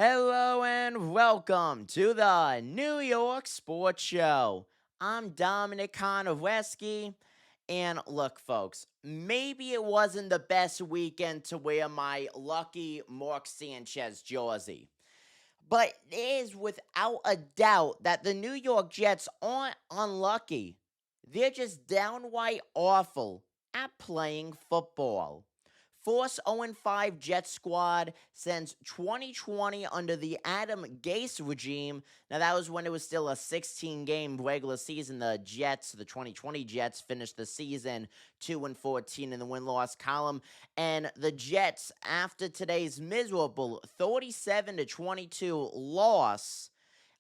Hello and welcome to the New York Sports Show. I'm Dominic Konowski, and look, folks, maybe it wasn't the best weekend to wear my lucky Mark Sanchez jersey, but it is without a doubt that the New York Jets aren't unlucky. They're just downright awful at playing football. Force 0-5 Jet squad since 2020 under the Adam Gase regime. Now, that was when it was still a 16-game regular season. The 2020 Jets, finished the season 2-14 in the win-loss column. And the Jets, after today's miserable 37-22 loss,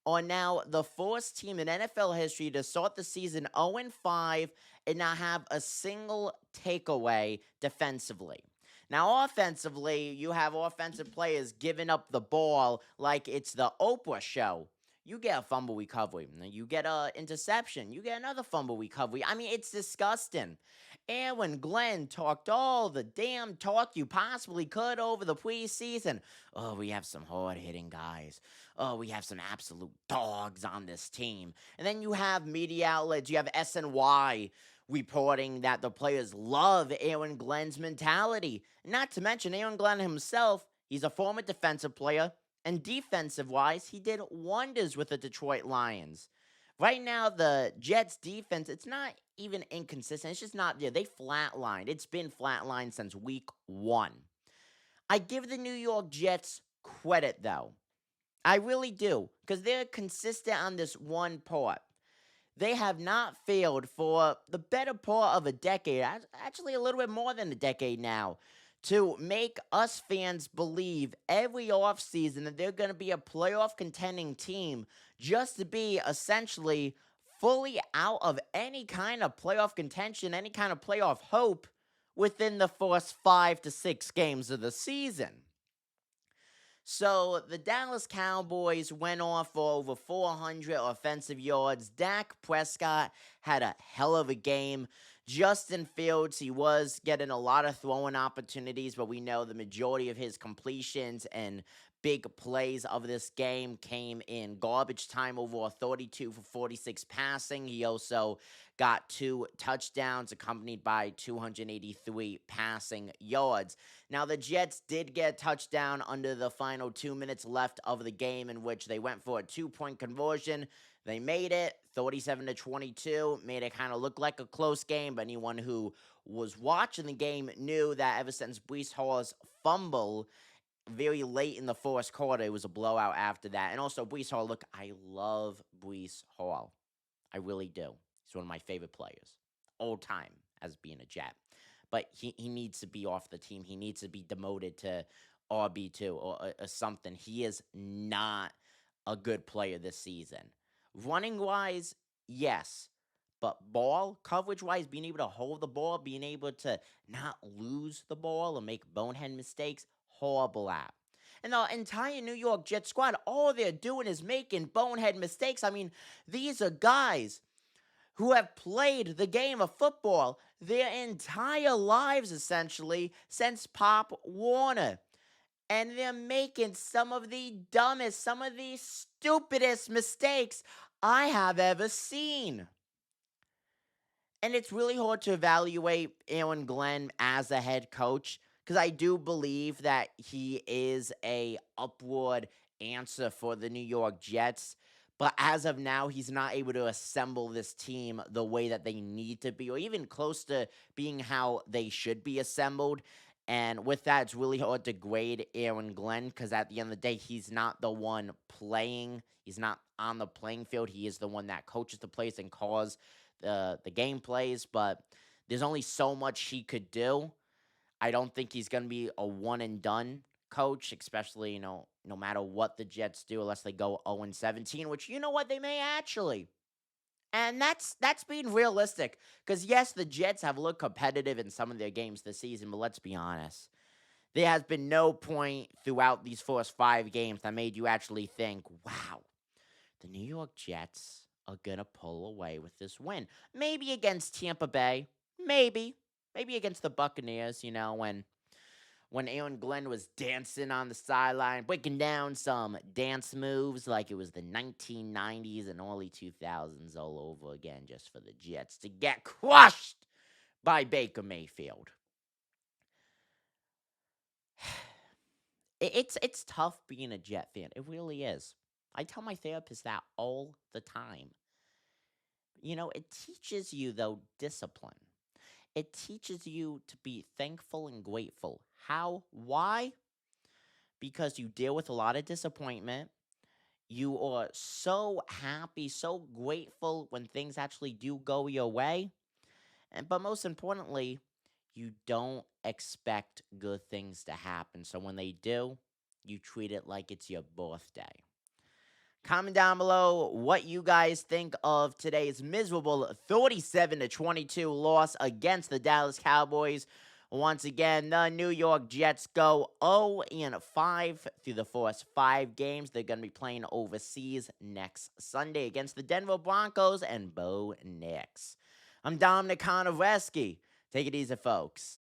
are now the fourth team in NFL history to start the season 0-5 and not have a single takeaway defensively. Now, offensively, you have offensive players giving up the ball like it's the Oprah show. You get a fumble recovery, you get an interception, you get another fumble recovery. I mean, it's disgusting. And when Glenn talked all the damn talk you possibly could over the preseason, oh, we have some hard-hitting guys. Oh, we have some absolute dogs on this team. And then you have media outlets, you have SNY reporting that the players love Aaron Glenn's mentality. Not to mention, Aaron Glenn himself, he's a former defensive player, and defensive-wise, he did wonders with the Detroit Lions. Right now, the Jets' defense, it's not even inconsistent. It's just not there. They flatlined. It's been flatlined since week one. I give the New York Jets credit, though. I really do, because they're consistent on this one part. They have not failed for the better part of a decade, actually a little bit more than a decade now, to make us fans believe every offseason that they're going to be a playoff contending team just to be essentially fully out of any kind of playoff contention, any kind of playoff hope within the first 5 to 6 games of the season. So the Dallas Cowboys went off for over 400 offensive yards. Dak Prescott had a hell of a game. Justin Fields, he was getting a lot of throwing opportunities, but we know the majority of his completions and big plays of this game came in garbage time, over 32 for 46 passing. He also got 2 touchdowns accompanied by 283 passing yards. Now, the Jets did get a touchdown under the final 2 minutes left of the game, in which they went for a 2-point conversion. They made it 37-22, made it kind of look like a close game, but anyone who was watching the game knew that ever since Breece Hall's fumble very late in the fourth quarter, it was a blowout after that. And also, Breece Hall, look, I love Breece Hall. I really do. He's one of my favorite players, all time, as being a Jet. But he needs to be off the team. He needs to be demoted to RB2 or something. He is not a good player this season. Running wise, yes. But ball coverage wise, being able to hold the ball, being able to not lose the ball or make bonehead mistakes, horrible at. And the entire New York Jets squad, all they're doing is making bonehead mistakes. I mean, these are guys who have played the game of football their entire lives, essentially, since Pop Warner. And they're making some of the dumbest, some of the stupidest mistakes I have ever seen. And it's really hard to evaluate Aaron Glenn as a head coach, because I do believe that he is a upward answer for the New York Jets. But as of now, he's not able to assemble this team the way that they need to be, or even close to being how they should be assembled. And with that, it's really hard to grade Aaron Glenn, because at the end of the day, he's not the one playing. He's not on the playing field. He is the one that coaches the players and calls the game plays. But there's only so much he could do. I don't think he's going to be a one and done coach, especially, no matter what the Jets do, unless they go 0-17, which, you know what, they may actually. And that's being realistic, because yes, the Jets have looked competitive in some of their games this season, but let's be honest. There has been no point throughout these first 5 games that made you actually think, wow, the New York Jets are going to pull away with this win. Maybe against Tampa Bay. Maybe. Maybe against the Buccaneers, when Aaron Glenn was dancing on the sideline, breaking down some dance moves like it was the 1990s and early 2000s all over again, just for the Jets to get crushed by Baker Mayfield. It's tough being a Jet fan. It really is. I tell my therapist that all the time. It teaches you, though, discipline. It teaches you to be thankful and grateful. How? Why? Because you deal with a lot of disappointment. You are so happy, so grateful when things actually do go your way. But most importantly, you don't expect good things to happen. So when they do, you treat it like it's your birthday. Comment down below what you guys think of today's miserable 37-22 loss against the Dallas Cowboys. Once again, the New York Jets go 0-5 through the first 5 games. They're going to be playing overseas next Sunday against the Denver Broncos and Bo Nix. I'm Dominic Konoveski. Take it easy, folks.